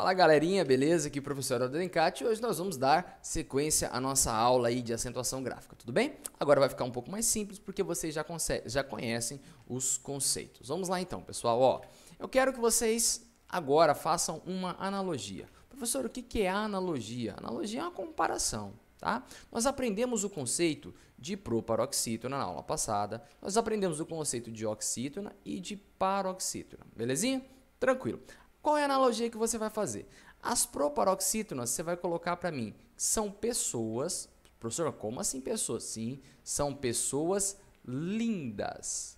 Fala galerinha, beleza? Aqui é o professor Adencati e hoje nós vamos dar sequência à nossa aula aí de acentuação gráfica, tudo bem? Agora vai ficar um pouco mais simples porque vocês já conhecem os conceitos. Vamos lá então, pessoal. Ó, eu quero que vocês agora façam uma analogia. Professor, o que é a analogia? Analogia é uma comparação, tá? Nós aprendemos o conceito de proparoxítona na aula passada, nós aprendemos o conceito de oxítona e de paroxítona, belezinha? Tranquilo. Qual é a analogia que você vai fazer? As proparoxítonas, você vai colocar para mim, são pessoas... Professor, como assim pessoas? Sim, são pessoas lindas.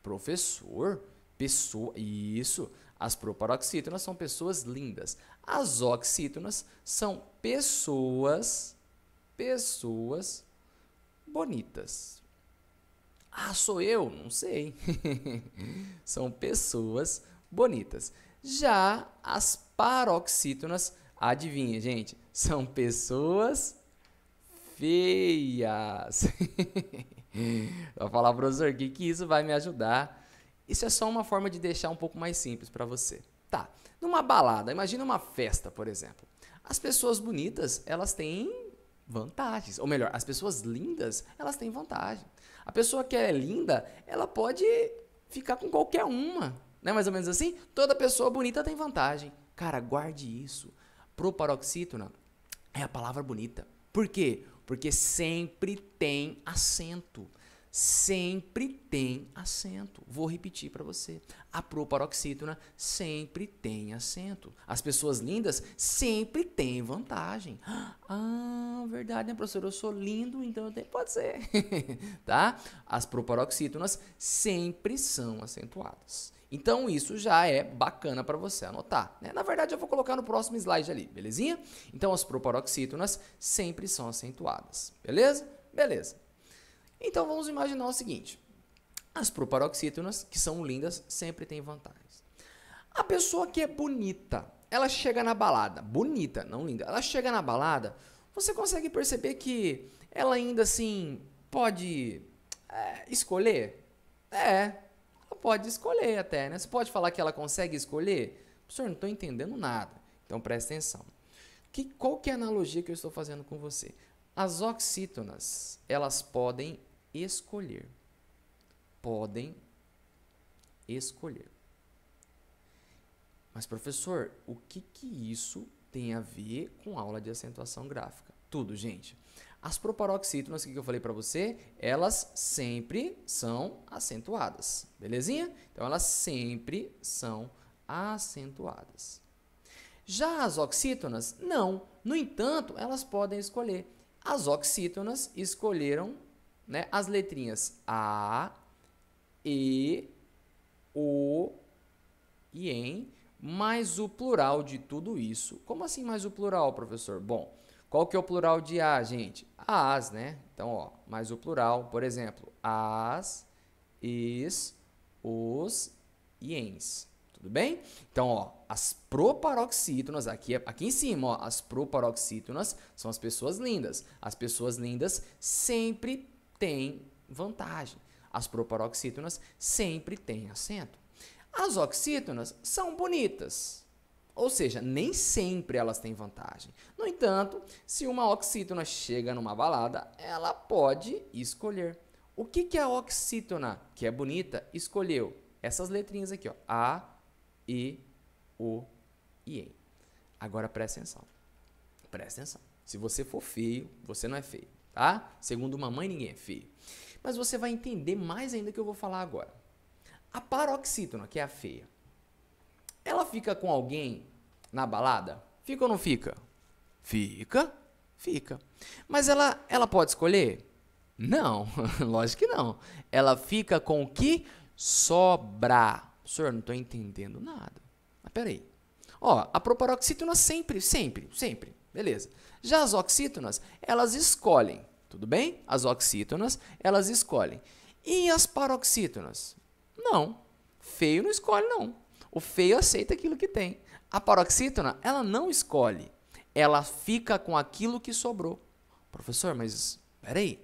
Professor, pessoa... Isso, as proparoxítonas são pessoas lindas. As oxítonas são pessoas bonitas. Ah, sou eu? Não sei. São pessoas bonitas. Já as paroxítonas, adivinha, gente, são pessoas feias. Vou falar, professor, o que isso vai me ajudar? Isso é só uma forma de deixar um pouco mais simples para você. Tá, numa balada, imagina uma festa, por exemplo. As pessoas bonitas, elas têm vantagens. Ou melhor, as pessoas lindas, elas têm vantagem. A pessoa que é linda, ela pode ficar com qualquer uma. Não é mais ou menos assim? Toda pessoa bonita tem vantagem. Cara, guarde isso. Proparoxítona é a palavra bonita. Por quê? Porque sempre tem acento. Sempre tem acento. Vou repetir para você. A proparoxítona sempre tem acento. As pessoas lindas sempre têm vantagem. Ah, verdade, né, professor? Eu sou lindo, então eu tenho... Pode ser. Tá? As proparoxítonas sempre são acentuadas. Então, isso já é bacana para você anotar, né? Na verdade, eu vou colocar no próximo slide ali, belezinha? Então, as proparoxítonas sempre são acentuadas, beleza? Beleza. Então, vamos imaginar o seguinte. As proparoxítonas, que são lindas, sempre têm vantagens. A pessoa que é bonita, ela chega na balada, bonita, não linda, ela chega na balada, você consegue perceber que ela ainda assim pode escolher? Ela pode escolher até, né? Você pode falar que ela consegue escolher? Professor, não estou entendendo nada. Então, presta atenção. Qual que é a analogia que eu estou fazendo com você? As oxítonas, elas podem escolher. Podem escolher. Mas, professor, o que isso tem a ver com aula de acentuação gráfica? Tudo, gente. As proparoxítonas, que eu falei para você, elas sempre são acentuadas, belezinha? Então, elas sempre são acentuadas. Já as oxítonas, não. No entanto, elas podem escolher. As oxítonas escolheram, né, as letrinhas A, E, O e EM, mais o plural de tudo isso. Como assim mais o plural, professor? Bom, qual que é o plural de A, gente? As, né? Então, ó, mais o plural, por exemplo, as, is, os e ens. Tudo bem? Então, ó, as proparoxítonas, aqui em cima, ó, as proparoxítonas são as pessoas lindas. As pessoas lindas sempre têm vantagem. As proparoxítonas sempre têm acento. As oxítonas são bonitas. Ou seja, nem sempre elas têm vantagem. No entanto, se uma oxítona chega numa balada, ela pode escolher. O que a oxítona, que é bonita, escolheu? Essas letrinhas aqui, ó. A, E, O e EM. Agora presta atenção. Presta atenção. Se você for feio, você não é feio, tá? Segundo mamãe, ninguém é feio. Mas você vai entender mais ainda que eu vou falar agora. A paroxítona, que é a feia, ela fica com alguém na balada? Fica ou não fica? Fica, fica. Mas ela pode escolher? Não, lógico que não. Ela fica com o que sobrar. Senhor, não estou entendendo nada. Mas peraí. Ó, a proparoxítona sempre. Beleza. Já as oxítonas, elas escolhem. Tudo bem? As oxítonas, elas escolhem. E as paroxítonas? Não. Feio não escolhe, não. O feio aceita aquilo que tem. A paroxítona, ela não escolhe. Ela fica com aquilo que sobrou. Professor, mas peraí.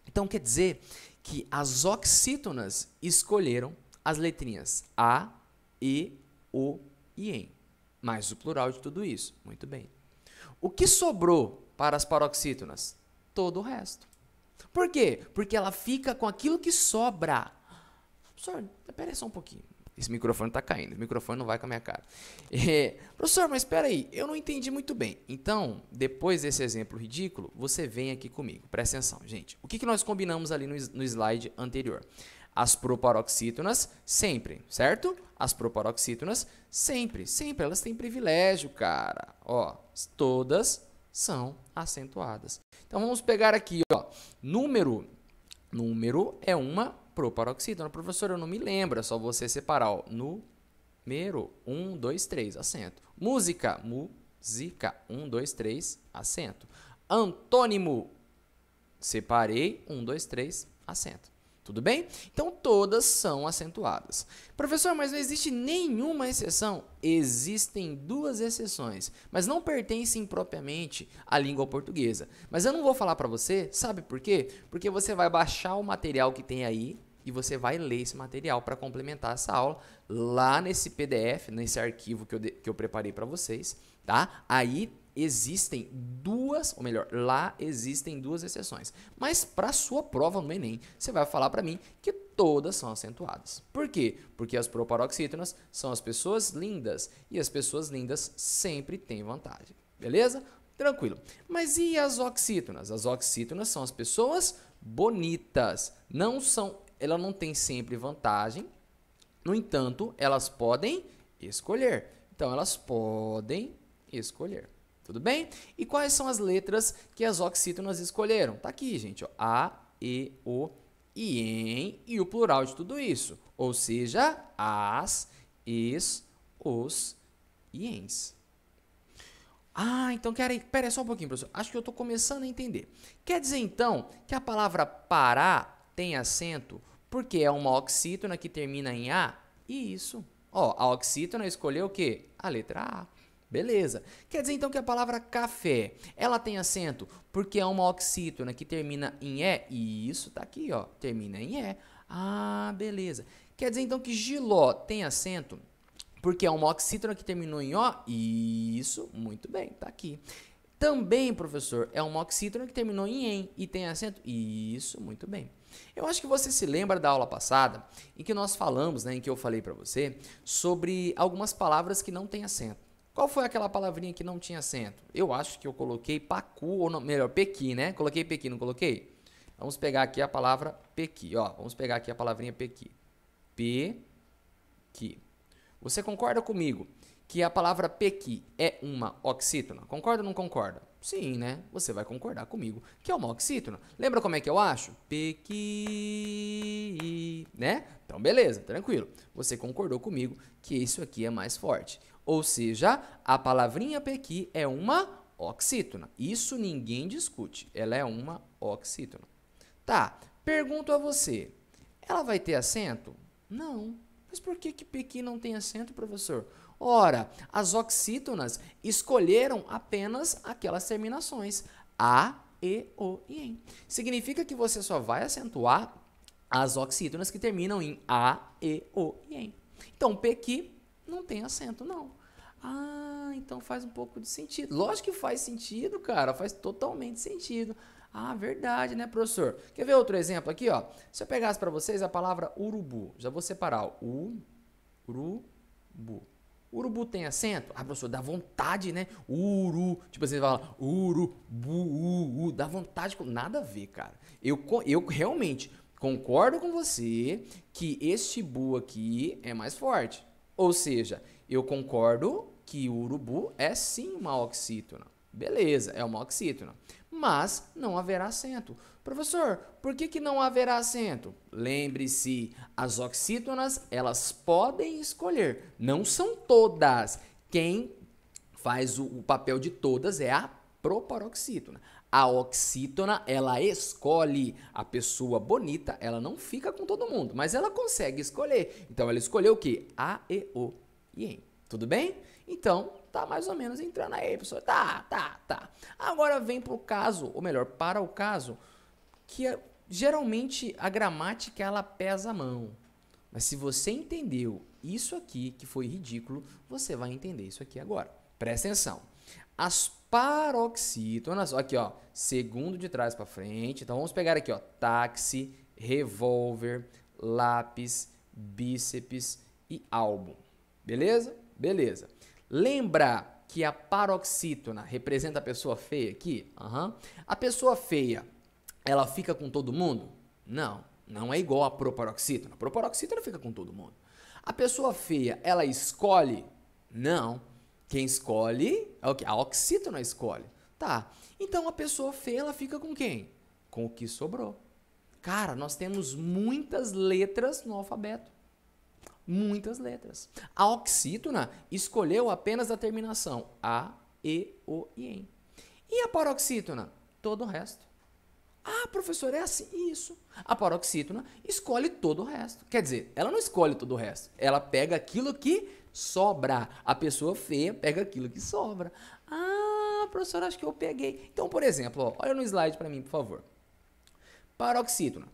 Então quer dizer que as oxítonas escolheram as letrinhas A, E, O e EM. mais o plural de tudo isso. Muito bem. O que sobrou para as paroxítonas? Todo o resto. Por quê? Porque ela fica com aquilo que sobra. Professor, espera aí só um pouquinho. Esse microfone está caindo. O microfone não vai com a minha cara. Professor, mas espera aí. Eu não entendi muito bem. Então, depois desse exemplo ridículo, você vem aqui comigo. Presta atenção, gente. O que nós combinamos ali no slide anterior? As proparoxítonas sempre, certo? As proparoxítonas sempre, sempre. Elas têm privilégio, cara. Ó, todas são acentuadas. Então, vamos pegar aqui, ó. Número é uma proparoxítona. Professor, eu não me lembro. É só você separar, ó. Número, 1, 2, 3, acento. Música, 1, 2, 3, acento. Antônimo, separei, 1, 2, 3, acento. Tudo bem? Então, todas são acentuadas. Professor, mas não existe nenhuma exceção? Existem duas exceções, mas não pertencem propriamente à língua portuguesa. Mas eu não vou falar para você, sabe por quê? Porque você vai baixar o material que tem aí e você vai ler esse material para complementar essa aula lá nesse PDF, nesse arquivo que eu preparei para vocês, tá? Aí existem duas, ou melhor, lá existem duas exceções. Mas para sua prova no Enem, você vai falar para mim que todas são acentuadas. Por quê? Porque as proparoxítonas são as pessoas lindas e as pessoas lindas sempre têm vantagem. Beleza? Tranquilo. Mas e as oxítonas? As oxítonas são as pessoas bonitas. Ela não tem sempre vantagem. No entanto, elas podem escolher. Então, elas podem escolher. Tudo bem? E quais são as letras que as oxítonas escolheram? Tá aqui, gente. Ó. A, E, O, I, EM e o plural de tudo isso. Ou seja, as, es, os e ens. Ah, então pera aí só um pouquinho, professor. Acho que eu estou começando a entender. Quer dizer, então, que a palavra parar tem acento porque é uma oxítona que termina em A? Isso. Ó, a oxítona escolheu o quê? A letra A. Beleza. Quer dizer, então, que a palavra café, ela tem acento porque é uma oxítona que termina em E? Isso, tá aqui, ó. Termina em E. Ah, beleza. Quer dizer, então, que Giló tem acento porque é uma oxítona que terminou em O? Isso, muito bem, tá aqui. Também, professor, é uma oxítona que terminou em EM e tem acento? Isso, muito bem. Eu acho que você se lembra da aula passada em que nós falamos, né, em que eu falei para você, sobre algumas palavras que não têm acento. Qual foi aquela palavrinha que não tinha acento? Eu acho que eu coloquei pacu, ou não, melhor, pequi, né? Coloquei pequi, não coloquei? Vamos pegar aqui a palavra pequi, ó. Vamos pegar aqui a palavrinha pequi. Pequi. Você concorda comigo que a palavra pequi é uma oxítona? Concorda ou não concorda? Sim, né? Você vai concordar comigo que é uma oxítona. Lembra como é que eu acho? Pequi, né? Então, beleza, tranquilo. Você concordou comigo que isso aqui é mais forte. Ou seja, a palavrinha pequi é uma oxítona. Isso ninguém discute. Ela é uma oxítona. Tá, pergunto a você. Ela vai ter acento? Não. Mas por que pequi não tem acento, professor? Ora, as oxítonas escolheram apenas aquelas terminações A, E, O e EM. Significa que você só vai acentuar as oxítonas que terminam em A, E, O e EM. Então, pequi não tem acento, não. Ah, então faz um pouco de sentido. Lógico que faz sentido, cara. Faz totalmente sentido. Ah, verdade, né, professor? Quer ver outro exemplo aqui, ó? Se eu pegasse para vocês a palavra urubu. Já vou separar o urubu. Urubu tem acento? Ah, professor, dá vontade, né? Tipo, você fala urubu, dá vontade. Nada a ver, cara. Eu realmente concordo com você que este bu aqui é mais forte. Ou seja, eu concordo que o urubu é sim uma oxítona. Beleza, é uma oxítona. Mas não haverá acento. Professor, por que não haverá acento? Lembre-se, as oxítonas, elas podem escolher. Não são todas. Quem faz o papel de todas é a proparoxítona. A oxítona, ela escolhe a pessoa bonita, ela não fica com todo mundo, mas ela consegue escolher. Então, ela escolheu o quê? A, E, O e EM. Tudo bem? Então, tá mais ou menos entrando aí, professor. Tá. Agora vem pro caso, ou melhor, para o caso, que geralmente a gramática, ela pesa a mão. Mas se você entendeu isso aqui, que foi ridículo, você vai entender isso aqui agora. Presta atenção. As paroxítonas, aqui ó, segundo de trás para frente. Então vamos pegar aqui ó, táxi, revólver, lápis, bíceps e álbum. Beleza? Beleza. Lembra que a paroxítona representa a pessoa feia aqui? A pessoa feia, ela fica com todo mundo? Não, não é igual a proparoxítona. A proparoxítona fica com todo mundo. A pessoa feia, ela escolhe? Não. Quem escolhe é o que? A oxítona escolhe. Tá. Então a pessoa feia, ela fica com quem? Com o que sobrou. Cara, nós temos muitas letras no alfabeto. Muitas letras. A oxítona escolheu apenas a terminação A, E, O e EM. E a paroxítona? Todo o resto. Ah, professor, é assim? Isso. A paroxítona escolhe todo o resto. Quer dizer, ela não escolhe todo o resto. Ela pega aquilo que sobra. A pessoa feia pega aquilo que sobra. Ah, professor, acho que eu peguei. Então, por exemplo, ó, olha no slide para mim, por favor. Paroxítona.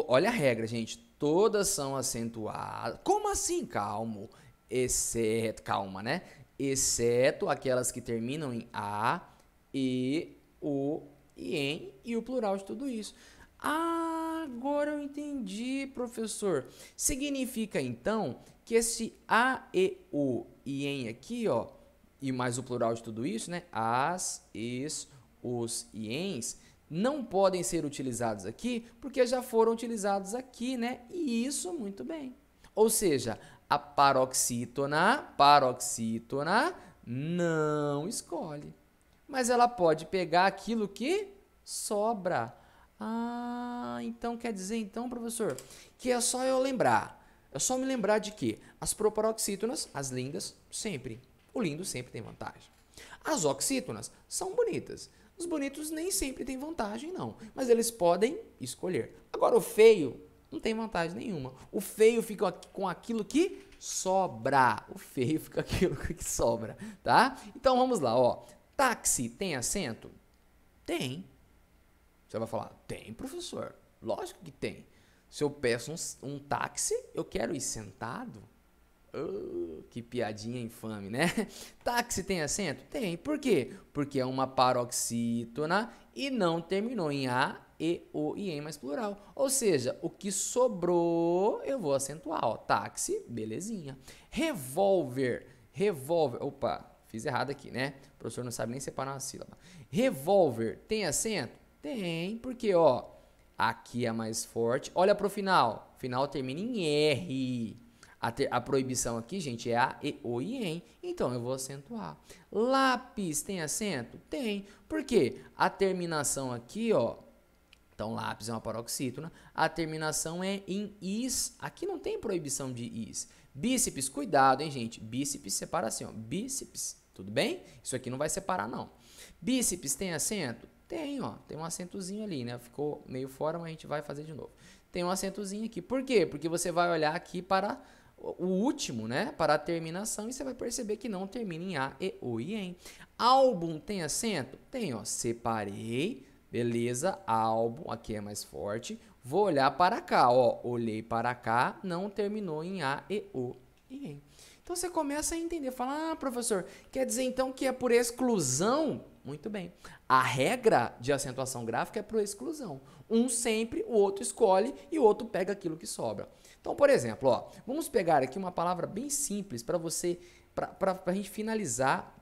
Olha a regra, gente. Todas são acentuadas. Como assim? Calmo. Exceto, calma, né? Exceto aquelas que terminam em A, E, O e EM e o plural de tudo isso. Ah, agora eu entendi, professor. Significa, então, que esse A, E, O e EM aqui, ó, e mais o plural de tudo isso, né? As, es, os e EMs, não podem ser utilizados aqui porque já foram utilizados aqui, né? E isso muito bem. Ou seja, a paroxítona não escolhe. Mas ela pode pegar aquilo que sobra. Ah, então quer dizer então, professor, que é só eu lembrar. É só me lembrar de que as proparoxítonas, as lindas, sempre. O lindo sempre tem vantagem. As oxítonas são bonitas. Os bonitos nem sempre têm vantagem, não. Mas eles podem escolher. Agora, o feio não tem vantagem nenhuma. O feio fica com aquilo que sobra. O feio fica com aquilo que sobra, tá? Então, vamos lá, ó. Táxi tem assento? Tem. Você vai falar, tem, professor. Lógico que tem. Se eu peço um táxi, eu quero ir sentado. Que piadinha infame, né? Táxi tem acento? Tem. Por quê? Porque é uma paroxítona e não terminou em A, E, O e EM mais plural. Ou seja, o que sobrou eu vou acentuar. Ó. Táxi, belezinha. Revólver. Opa, fiz errado aqui, né? O professor não sabe nem separar uma sílaba. Revólver tem acento? Tem. Porque, ó, aqui é mais forte. Olha pro final. Final termina em R. A proibição aqui, gente, é A, E, O e EM. Então, eu vou acentuar. Lápis tem acento? Tem. Por quê? A terminação aqui, ó. Então, lápis é uma paroxítona. A terminação é em is. Aqui não tem proibição de is. Bíceps, cuidado, hein, gente. Bíceps separa assim, ó. Bíceps, tudo bem? Isso aqui não vai separar, não. Bíceps tem acento? Tem, ó. Tem um acentozinho ali, né? Ficou meio fora, mas a gente vai fazer de novo. Tem um acentozinho aqui. Por quê? Porque você vai olhar aqui para o último, né? Para a terminação e você vai perceber que não termina em A, E, O e EM. Álbum tem acento? Tem, ó. Separei. Beleza, álbum, aqui é mais forte. Vou olhar para cá, ó. Olhei para cá, não terminou em A, E, O e EM. Então você começa a entender, fala, ah, professor, quer dizer então que é por exclusão? Muito bem. A regra de acentuação gráfica é por exclusão. Um sempre, o outro escolhe e o outro pega aquilo que sobra. Então, por exemplo, ó, vamos pegar aqui uma palavra bem simples para você, para a gente finalizar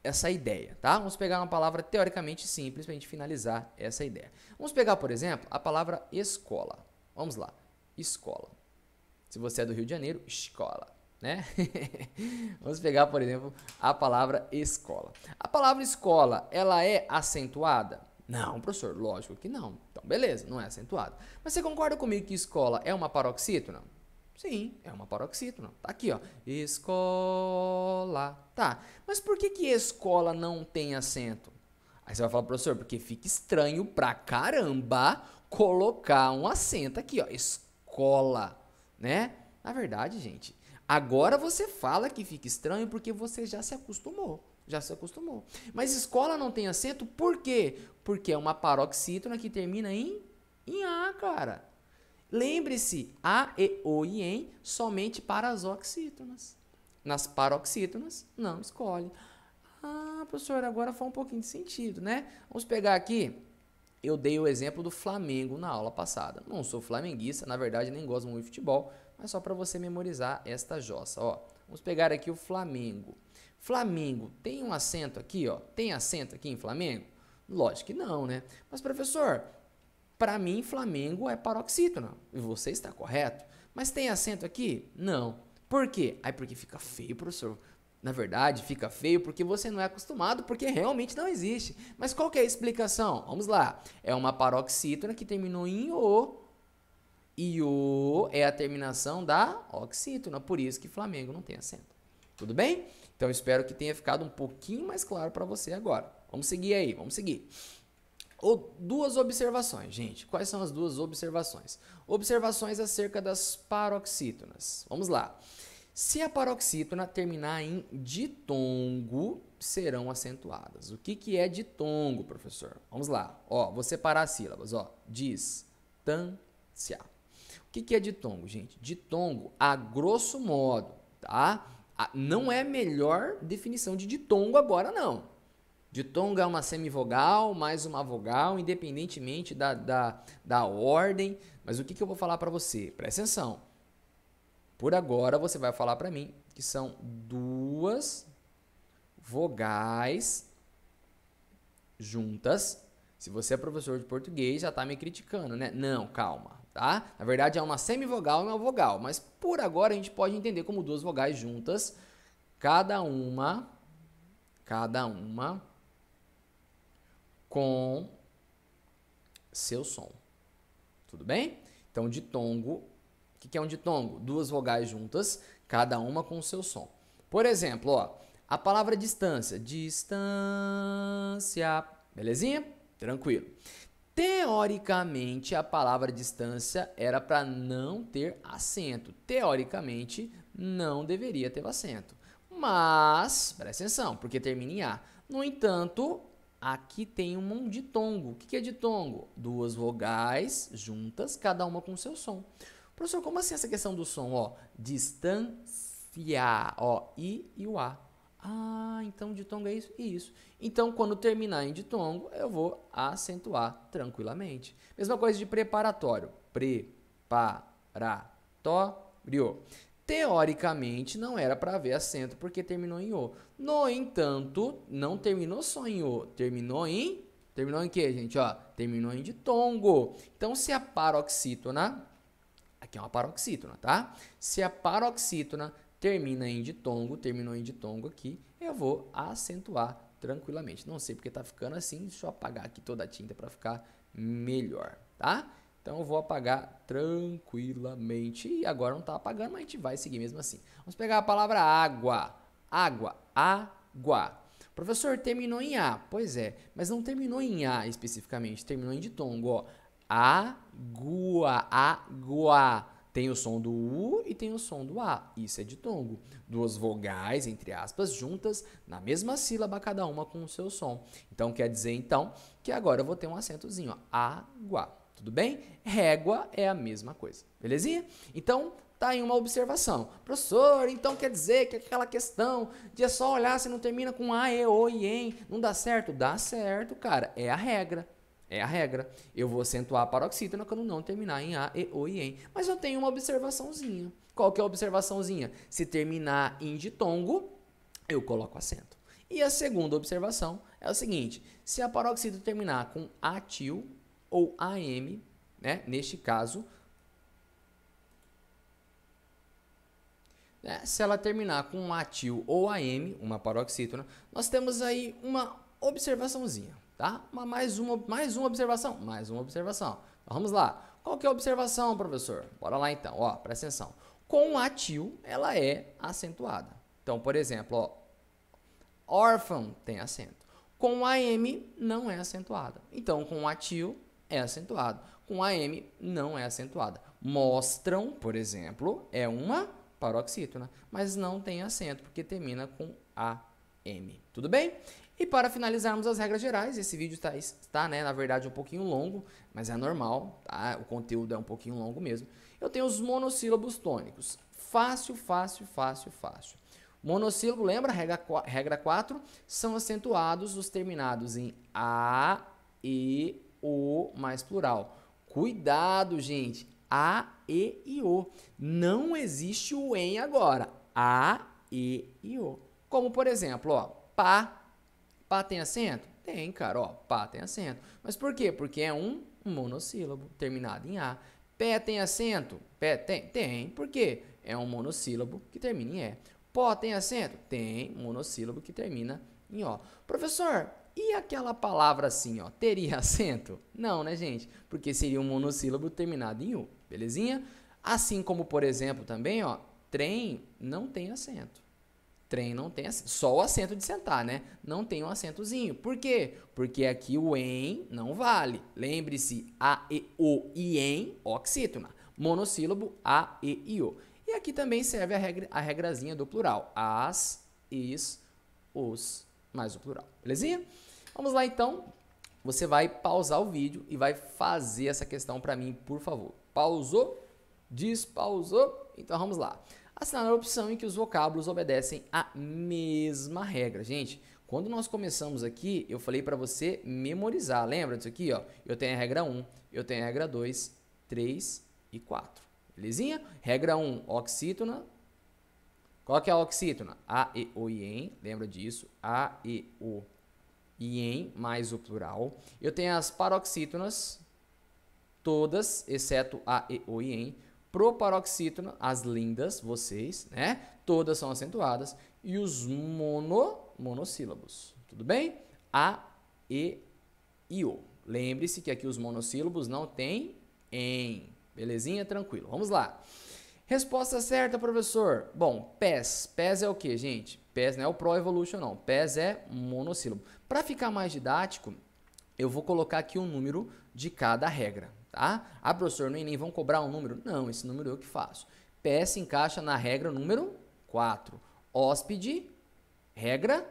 essa ideia, tá? Vamos pegar uma palavra teoricamente simples para a gente finalizar essa ideia. Vamos pegar, por exemplo, a palavra escola. Vamos lá, escola. Se você é do Rio de Janeiro, escola, né? Vamos pegar, por exemplo, a palavra escola. A palavra escola, ela é acentuada? Não, professor, lógico que não. Então, beleza, não é acentuada. Mas você concorda comigo que escola é uma paroxítona? Sim, é uma paroxítona. Tá aqui, ó. Escola. Tá, mas por que escola não tem acento? Aí você vai falar, professor, porque fica estranho pra caramba colocar um acento aqui, ó. Escola, né? Na verdade, gente, agora você fala que fica estranho porque você já se acostumou. Já se acostumou. Mas escola não tem acento, por quê? Porque é uma paroxítona que termina em A, cara. Lembre-se, A, E, O e EM somente para as oxítonas. Nas paroxítonas, não escolhe. Ah, professor, agora faz um pouquinho de sentido, né? Vamos pegar aqui, eu dei o exemplo do Flamengo na aula passada. Não sou flamenguista, na verdade nem gosto muito de futebol, mas só para você memorizar esta jossa, ó. Vamos pegar aqui o Flamengo. Flamengo tem um acento aqui, ó? Tem acento aqui em Flamengo? Lógico que não, né? Mas, professor, para mim, Flamengo é paroxítona. E você está correto. Mas tem acento aqui? Não. Por quê? Aí porque fica feio, professor. Na verdade, fica feio porque você não é acostumado, porque realmente não existe. Mas qual que é a explicação? Vamos lá. É uma paroxítona que terminou em O. E O é a terminação da oxítona. Por isso que Flamengo não tem acento. Tudo bem? Então, espero que tenha ficado um pouquinho mais claro para você agora. Vamos seguir aí, vamos seguir. Duas observações, gente. Quais são as duas observações? Observações acerca das paroxítonas. Vamos lá. Se a paroxítona terminar em ditongo, serão acentuadas. O que é ditongo, professor? Vamos lá. Ó, vou separar as sílabas. Ó, distância. O que é ditongo, gente? Ditongo, a grosso modo, tá? Não é a melhor definição de ditongo agora, não. Ditongo é uma semivogal mais uma vogal, independentemente da ordem. Mas o que eu vou falar para você? Presta atenção. Por agora, você vai falar para mim que são duas vogais juntas. Se você é professor de português, já está me criticando, né? Não, calma, tá? Na verdade, é uma semivogal e uma vogal. Mas por agora, a gente pode entender como duas vogais juntas, cada uma com seu som. Tudo bem? Então, ditongo. O que é um ditongo? Duas vogais juntas, cada uma com seu som. Por exemplo, ó, a palavra distância. Distância. Belezinha? Tranquilo. Teoricamente, a palavra distância era para não ter acento. Teoricamente, não deveria ter acento. Mas, presta atenção, porque termina em A. No entanto, aqui tem um ditongo. O que é ditongo? Duas vogais juntas, cada uma com seu som. Professor, como assim essa questão do som? Ó, distância, ó, I e o A. Ah, então ditongo é isso e isso. Então, quando terminar em ditongo, eu vou acentuar tranquilamente. Mesma coisa de preparatório. Preparatório. Teoricamente, não era para haver acento porque terminou em O. No entanto, não terminou só em O, terminou em quê, gente? Ó, terminou em ditongo. Então, se a paroxítona, aqui é uma paroxítona, tá? Se a paroxítona termina em ditongo, terminou em ditongo aqui, eu vou acentuar tranquilamente. Não sei porque tá ficando assim, deixa eu apagar aqui toda a tinta para ficar melhor, tá? Então, eu vou apagar tranquilamente. E agora não está apagando, mas a gente vai seguir mesmo assim. Vamos pegar a palavra água. Água. Água. Professor, terminou em A. Pois é, mas não terminou em A especificamente. Terminou em ditongo. Ó. Água. Água. Tem o som do U e tem o som do A. Isso é ditongo. Duas vogais, entre aspas, juntas, na mesma sílaba, cada uma com o seu som. Então, quer dizer, então, que agora eu vou ter um acentozinho. Ó. Água. Tudo bem? Régua é a mesma coisa, belezinha? Então, tá aí uma observação. Professor, então quer dizer que aquela questão de é só olhar se não termina com A, E, O e EM, não dá certo? Dá certo, cara. É a regra. É a regra. Eu vou acentuar a paroxítona quando não terminar em A, E, O e EM. Mas eu tenho uma observaçãozinha. Qual que é a observaçãozinha? Se terminar em ditongo, eu coloco acento. E a segunda observação é o seguinte. Se a paroxítona terminar com atil ou AM, né? Neste caso, né? Se ela terminar com atil ou AM, uma paroxítona, nós temos aí uma observaçãozinha, tá? Mais uma observação, mais uma observação. Então, vamos lá. Qual que é a observação, professor? Bora lá então, ó, presta atenção. Com atil, ela é acentuada. Então, por exemplo, ó, órfão tem acento. Com AM, não é acentuada. Então, com atil, é acentuado. Com AM, não é acentuada. Mostram, por exemplo, é uma paroxítona, mas não tem acento, porque termina com A. M. Tudo bem? E para finalizarmos as regras gerais, esse vídeo está, né, na verdade, um pouquinho longo, mas é normal, tá? O conteúdo é um pouquinho longo mesmo. Eu tenho os monossílabos tônicos. Fácil, fácil, fácil, fácil. Monossílabo, lembra? Regra 4, são acentuados os terminados em A, E, O, mais plural. Cuidado, gente! A, E e O. Não existe o em agora. A, E e O. Como, por exemplo, ó, pá. Pá tem acento? Tem, cara, ó, pá tem acento. Mas por quê? Porque é um monossílabo terminado em A. Pé tem acento? Pé tem? Tem. Por quê? É um monossílabo que termina em E. Pó tem acento? Tem, monossílabo que termina em O. Professor, e aquela palavra assim, ó, teria acento? Não, né, gente? Porque seria um monossílabo terminado em U, belezinha? Assim como, por exemplo, também, ó, trem não tem acento. Trem não tem acento, só o acento de sentar, né? Não tem um acentozinho. Por quê? Porque aqui o em não vale. Lembre-se, A, E, O e em, oxítona. Monossílabo, A, E e O. E aqui também serve a regrazinha do plural. As, is, os, mais o plural. Belezinha? Vamos lá, então. Você vai pausar o vídeo e vai fazer essa questão para mim, por favor. Pausou? Despausou? Então, vamos lá. Assinar a opção em que os vocábulos obedecem à mesma regra. Gente, quando nós começamos aqui, eu falei para você memorizar. Lembra disso aqui? Ó? Eu tenho a regra 1, eu tenho a regra 2, 3 e 4. Belezinha? Regra 1, oxítona. Qual que é a oxítona? A, E, O e em. Lembra disso? A, E, O e em, mais o plural. Eu tenho as paroxítonas, todas, exceto A, E, O e em. Proparoxítona, as lindas, vocês, né? Todas são acentuadas. E os monossílabos. Tudo bem? A, E e O. Lembre-se que aqui os monossílabos não tem em. Belezinha? Tranquilo. Vamos lá. Resposta certa, professor. Bom, PES. PES é o que, gente? PES não é o Pro Evolution, não. PES é monossílabo. Para ficar mais didático, eu vou colocar aqui um número de cada regra. Tá? Ah, professor, no Enem vão cobrar um número? Não, esse número eu que faço. Pé se encaixa na regra número 4. Hóspede, regra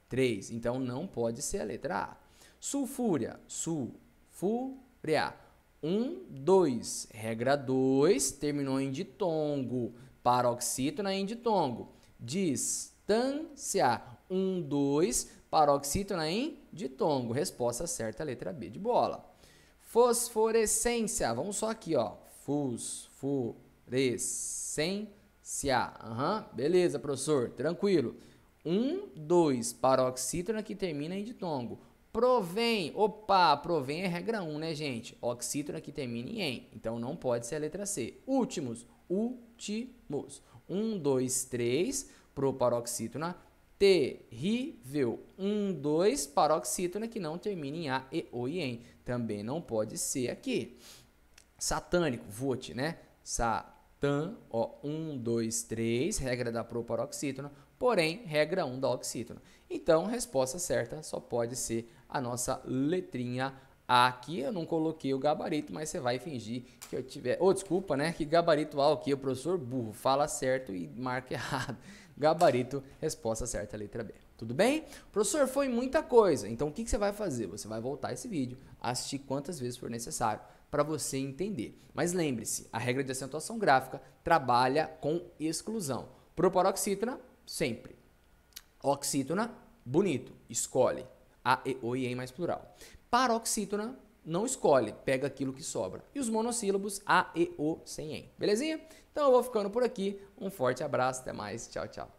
3. Então, não pode ser a letra A. Sulfúria, sulfúria. 1, 2. Regra 2, terminou em ditongo. Paroxítona em ditongo. Distância, 1, 2. Paroxítona em ditongo. Resposta certa, letra B de bola. Fosforescência. Vamos só aqui, ó. Fosforescência. Beleza, professor. Tranquilo. 1, 2. Paroxítona que termina em ditongo. Provém. Opa, provém é regra 1, né, gente? Oxítona que termina em em. Então, não pode ser a letra C. Últimos. Últimos. 1, 2, 3. Proparoxítona. Terrível. 1, 2. Paroxítona que não termina em A, E, O e em. Também não pode ser aqui. Satânico, vote, né? Satã, ó, 1, 2, 3, regra da proparoxítona, porém, regra 1 da oxítona. Então, resposta certa só pode ser a nossa letrinha A. Aqui eu não coloquei o gabarito, mas você vai fingir que eu tiver... desculpa, né? Que gabarito A, ok, o professor burro, fala certo e marca errado. Gabarito, resposta certa, letra B. Tudo bem? Professor, foi muita coisa. Então, o que você vai fazer? Você vai voltar esse vídeo, assistir quantas vezes for necessário para você entender. Mas lembre-se, a regra de acentuação gráfica trabalha com exclusão. Proparoxítona, sempre. Oxítona, bonito, escolhe. A, E, O e em mais plural. Paroxítona, não escolhe, pega aquilo que sobra. E os monossílabos, A, E, O sem em. Belezinha? Então, eu vou ficando por aqui. Um forte abraço, até mais. Tchau, tchau.